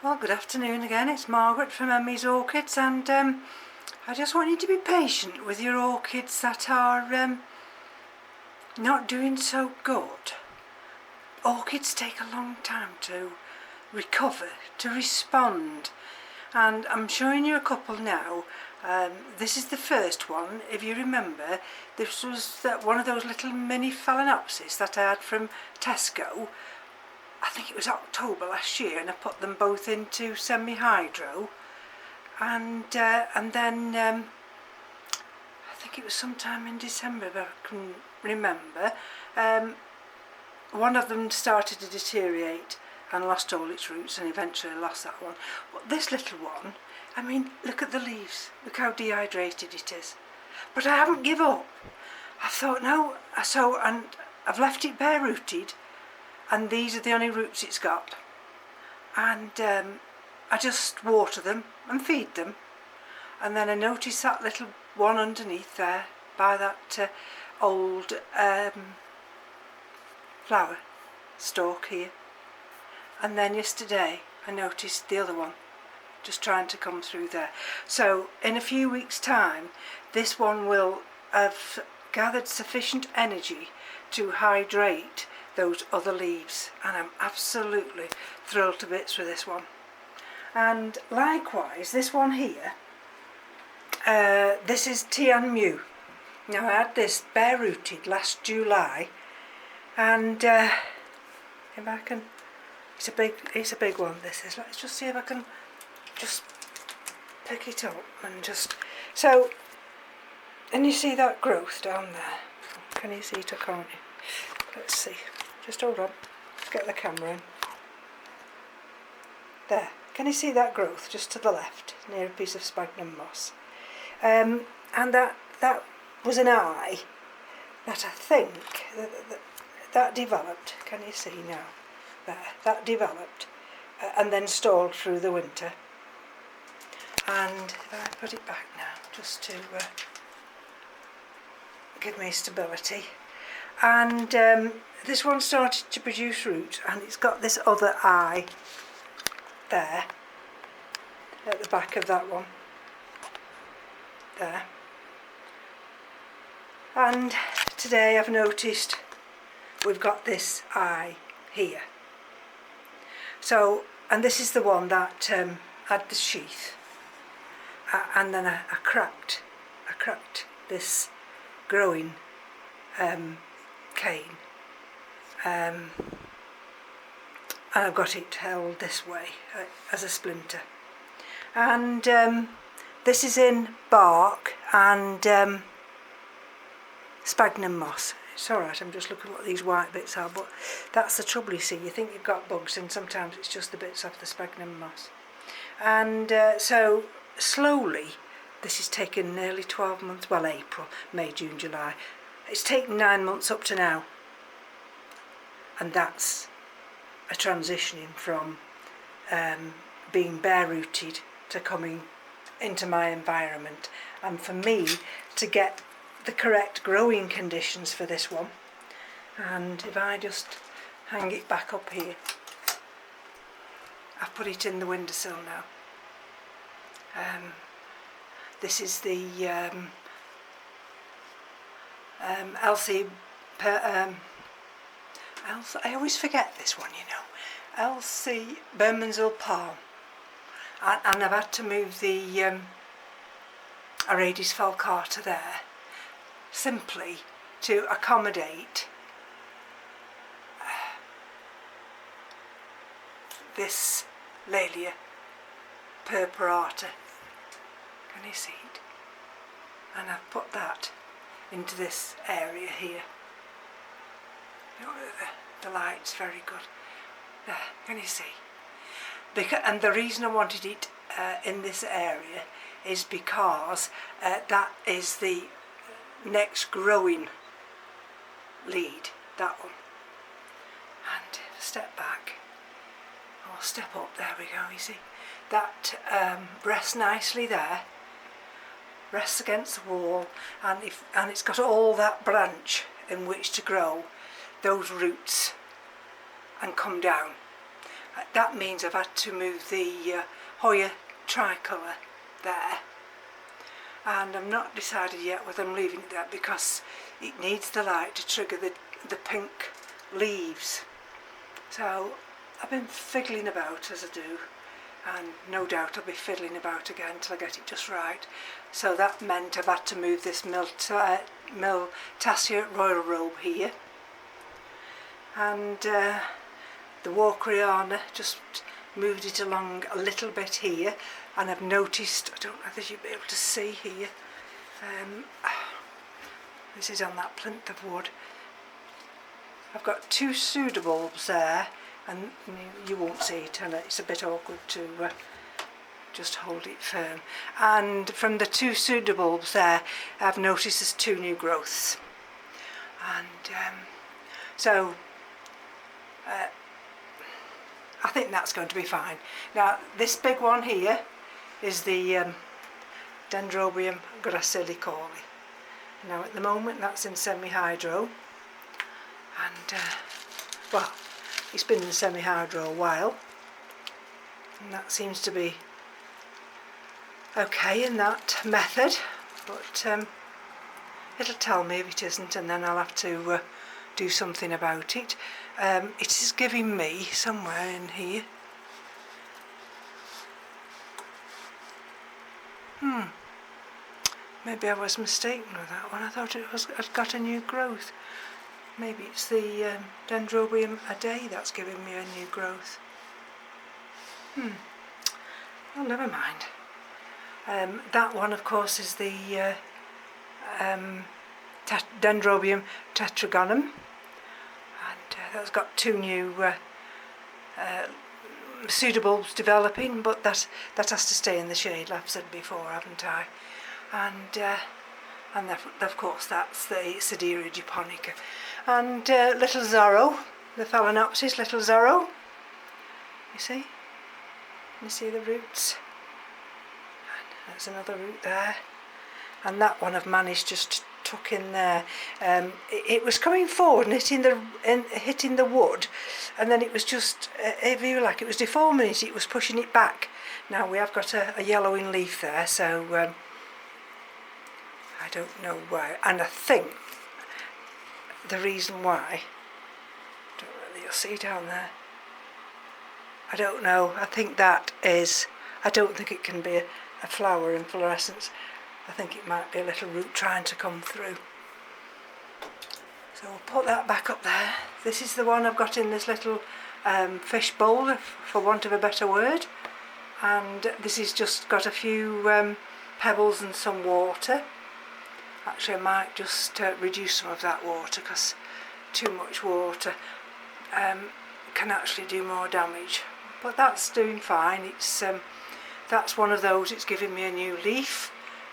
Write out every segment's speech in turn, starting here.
Well, good afternoon again. It's Margaret from M.E.s Orchids, and I just want you to be patient with your orchids that are not doing so good. Orchids take a long time to recover, to respond, and I'm showing you a couple now. This is the first one. If you remember, this was one of those little mini phalaenopsis that I had from Tesco. I think it was October last year, and I put them both into semi-hydro, and then I think it was sometime in December, if I can remember, one of them started to deteriorate and lost all its roots, and eventually lost that one. But this little one, I mean, look at the leaves, look how dehydrated it is. But I haven't given up. I thought, no, and I've left it bare rooted, and these are the only roots it's got, and I just water them and feed them, and then I noticed that little one underneath there by that old flower stalk here, and then yesterday I noticed the other one just trying to come through there. So in a few weeks' time this one will have gathered sufficient energy to hydrate those other leaves, and I'm absolutely thrilled to bits with this one. And likewise this one here, this is M.E.s. Now I had this bare rooted last July, and if I can, it's a big one this is. Let's just see if I can just pick it up and just, so, and you see that growth down there, can you see it or can't you? Let's see. Just hold on, let's get the camera in. There, can you see that growth just to the left, near a piece of sphagnum moss? And that was an eye that I think that developed, can you see now? There, that developed and then stalled through the winter. And if I put it back now, just to give me stability. And this one started to produce roots, and it's got this other eye there at the back of that one there. And today I've noticed we've got this eye here. So, and this is the one that had the sheath, and then I cracked this growing cane, and I've got it held this way as a splinter, and this is in bark and sphagnum moss. It's alright, I'm just looking what these white bits are, but that's the trouble, you see. You think you've got bugs, and sometimes it's just the bits off the sphagnum moss. And so slowly, this has taken nearly 12 months, well, April, May, June, July. It's taken 9 months up to now, and that's a transitioning from being bare rooted to coming into my environment, and for me to get the correct growing conditions for this one. And if I just hang it back up here, I've put it in the windowsill now. This is the Elsie, I always forget this one, you know, Elsie Bermondsey palm, and I've had to move the Orchids falcata there, simply to accommodate this Laelia purpurata. Can you see it? And I've put that into this area here. You know, the light's very good. There, can you see? And the reason I wanted it in this area is because that is the next growing lead, that one. And step back, or step up, there we go, you see. That rests nicely there, rests against the wall, and it's got all that branch in which to grow those roots and come down. that means I've had to move the Hoya tricolour there, and I'm not decided yet whether I'm leaving it there because it needs the light to trigger the pink leaves. So I've been fiddling about as I do, and no doubt I'll be fiddling about again until I get it just right. So that meant I've had to move this Miltasia Royal Robe here, and the Walkeriana, just moved it along a little bit here, and I've noticed, I don't know whether you'll be able to see here, this is on that plinth of wood, I've got 2 pseudobulbs there, and you won't see it, and it's a bit awkward to just hold it firm. And from the 2 pseudobulbs there, I've noticed there's 2 new growths, and so I think that's going to be fine. Now this big one here is the Dendrobium gracillicoli. Now at the moment that's in semi-hydro, and well, it's been in semi-hydro a while, and that seems to be okay in that method, but it'll tell me if it isn't, and then I'll have to do something about it. It is giving me somewhere in here, maybe I was mistaken with that one. I thought it had got a new growth. Maybe it's the Dendrobium adae that's giving me a new growth. Well, never mind. That one, of course, is the Dendrobium tetragonum, and that's got 2 new pseudobulbs developing, but that has to stay in the shade, like I've said before, haven't I? And of course that's the Sedaria japonica. And little Zorro, the Phalaenopsis, little Zorro, you see the roots, and there's another root there, and that one I've managed just to tuck in there. It was coming forward and hitting the wood, and then it was just, if you like, it was deforming it, it was pushing it back. Now we have got a yellowing leaf there, so I don't know why, and I think the reason why, I don't know whether you'll see down there, I don't know, I think that is, I don't think it can be a flower in fluorescence. I think it might be a little root trying to come through. So we'll put that back up there. This is the one I've got in this little fish bowl, for want of a better word, and this has just got a few pebbles and some water. Actually I might just reduce some of that water, because too much water can actually do more damage. But that's doing fine. It's that's one of those, it's giving me a new leaf,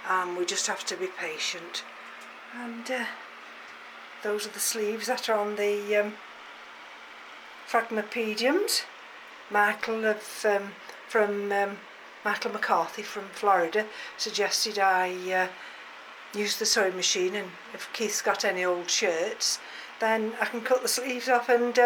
and we just have to be patient. And those are the sleeves that are on the Phragmipediums. Michael from Michael McCarthy from Florida suggested I use the sewing machine, and if Keith's got any old shirts, then I can cut the sleeves off and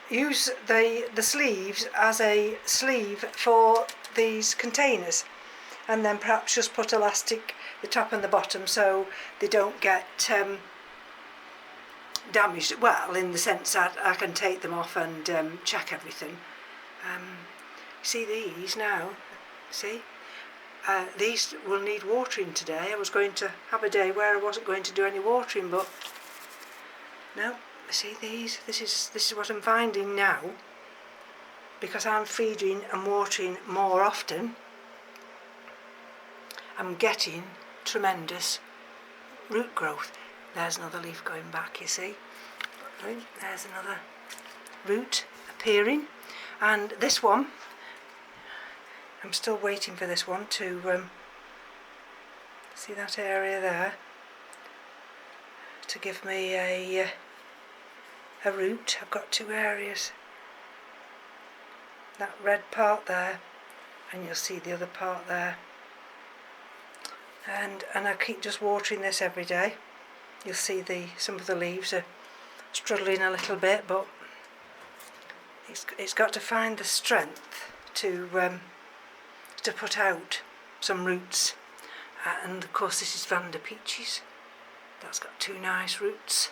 use the sleeves as a sleeve for these containers, and then perhaps just put elastic the top and the bottom so they don't get damaged. Well, in the sense that I can take them off and check everything. See these now, see? These will need watering today. I was going to have a day where I wasn't going to do any watering, but no, see these? This is what I'm finding now, because I'm feeding and watering more often. I'm getting tremendous root growth. There's another leaf going back, you see. There's another root appearing, and this one, I'm still waiting for this one to see that area there, to give me a root. I've got 2 areas, that red part there, and you'll see the other part there, and I keep just watering this every day. You'll see some of the leaves are struggling a little bit, but it's got to find the strength to put out some roots. And of course this is Vanda Peaches. That's got 2 nice roots.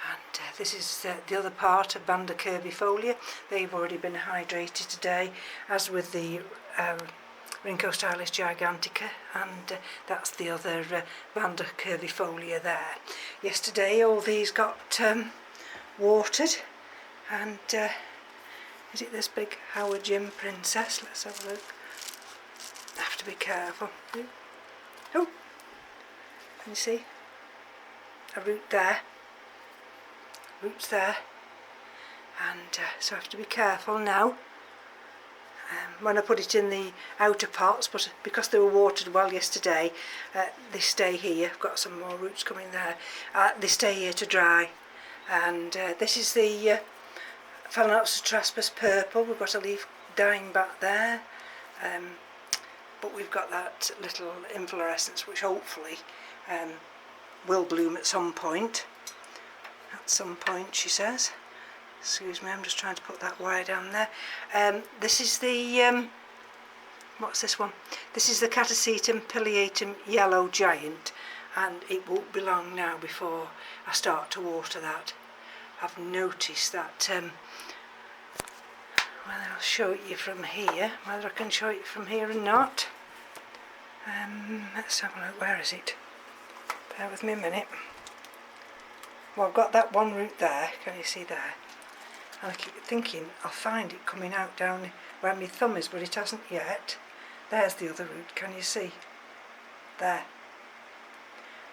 And this is the other part of Vanda Curvifolia. They've already been hydrated today, as with the Rhynchostylis gigantica, and that's the other Vanda Curvifolia there. Yesterday all these got watered, and is it this big Howard Jim Princess? Let's have a look. Have to be careful. Oh, can you see a root there? Roots there, and so I have to be careful now when I put it in the outer pots, but because they were watered well yesterday, they stay here. I've got some more roots coming there. They stay here to dry, and this is the Phalaenopsis Traspus purple. We've got a leaf dying back there, but we've got that little inflorescence which hopefully will bloom at some point. At some point, she says. Excuse me, I'm just trying to put that wire down there. This is the what's this one? This is the Catasetum pileatum yellow giant, and it won't be long now before I start to water that. I've noticed that well, I'll show it you from here, whether I can show it from here or not. Let's have a look. Where is it? Bear with me a minute. Well, I've got that one root there, can you see there? And I keep thinking I'll find it coming out down where my thumb is, but it hasn't yet. There's the other root, can you see? There.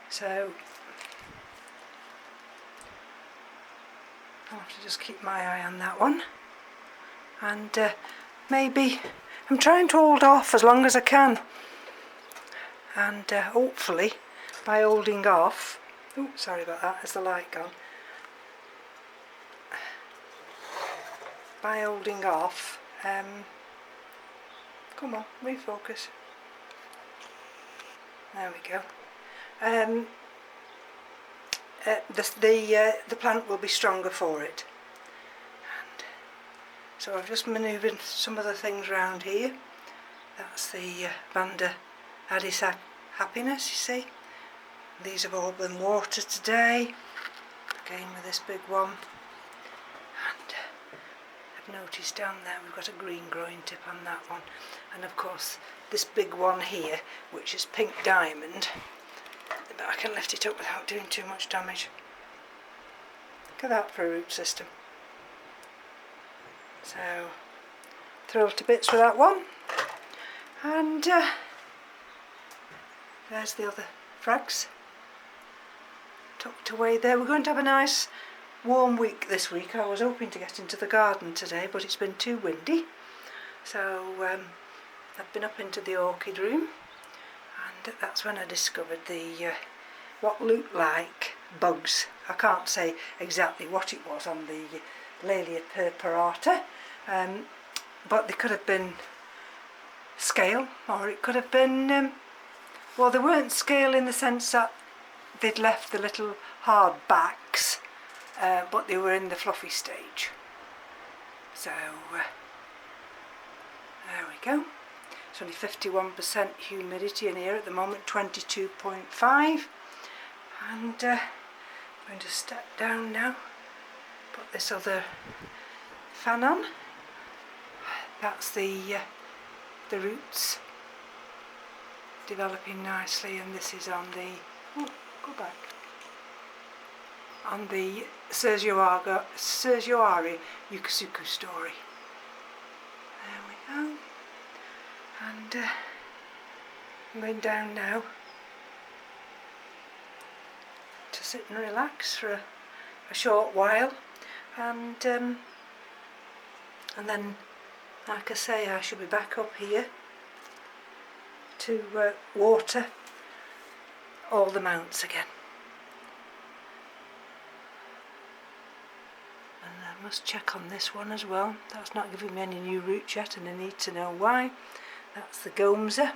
So I'll have to just keep my eye on that one. And maybe I'm trying to hold off as long as I can. And hopefully by holding off, oh, sorry about that, has the light gone? By holding off, come on, refocus. There we go. The plant will be stronger for it. And so I've just manoeuvred some other things around here. That's the Vanda Addis Happiness, you see. These have all been watered today, again with this big one, and I've noticed down there we've got a green growing tip on that one, and of course this big one here, which is Pink Diamond, but I can lift it up without doing too much damage. Look at that for a root system. So thrilled to bits with that one, and there's the other frags tucked away there. We're going to have a nice warm week this week. I was hoping to get into the garden today, but it's been too windy, so I've been up into the orchid room, and that's when I discovered the what looked like bugs. I can't say exactly what it was on the Laelia purpurata, but they could have been scale, or it could have been well, they weren't scale in the sense that they'd left the little hard backs, but they were in the fluffy stage. So there we go. It's only 51% humidity in here at the moment, 22.5, and I'm going to step down now, put this other fan on. That's the roots developing nicely, and this is on the, oh, go back, on the Sergioaria Yucasuku story. There we go. And I'm going down now to sit and relax for a short while, and then, like I say, I shall be back up here to water all the mounts again. And I must check on this one as well. That's not giving me any new roots yet, and I need to know why. That's the Gomza.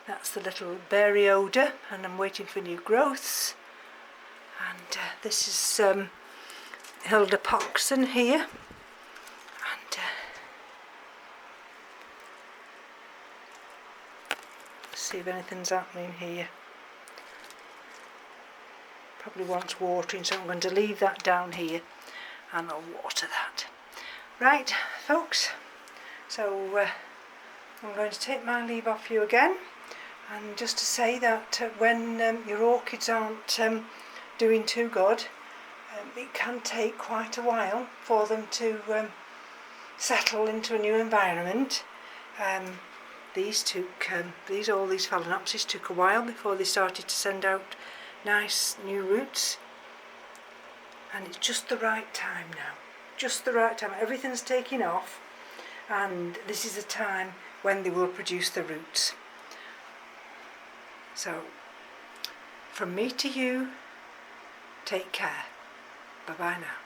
That's the little Berryoda, and I'm waiting for new growths. And this is Hilda Poxon here, see if anything's happening here. Probably wants watering, so I'm going to leave that down here and I'll water that. Right, folks, so I'm going to take my leave off you again, and just to say that when your orchids aren't doing too good, it can take quite a while for them to settle into a new environment. These phalaenopsis took a while before they started to send out nice new roots, and it's just the right time now, just the right time. Everything's taking off, and this is a time when they will produce the roots. So from me to you, take care. Bye bye now.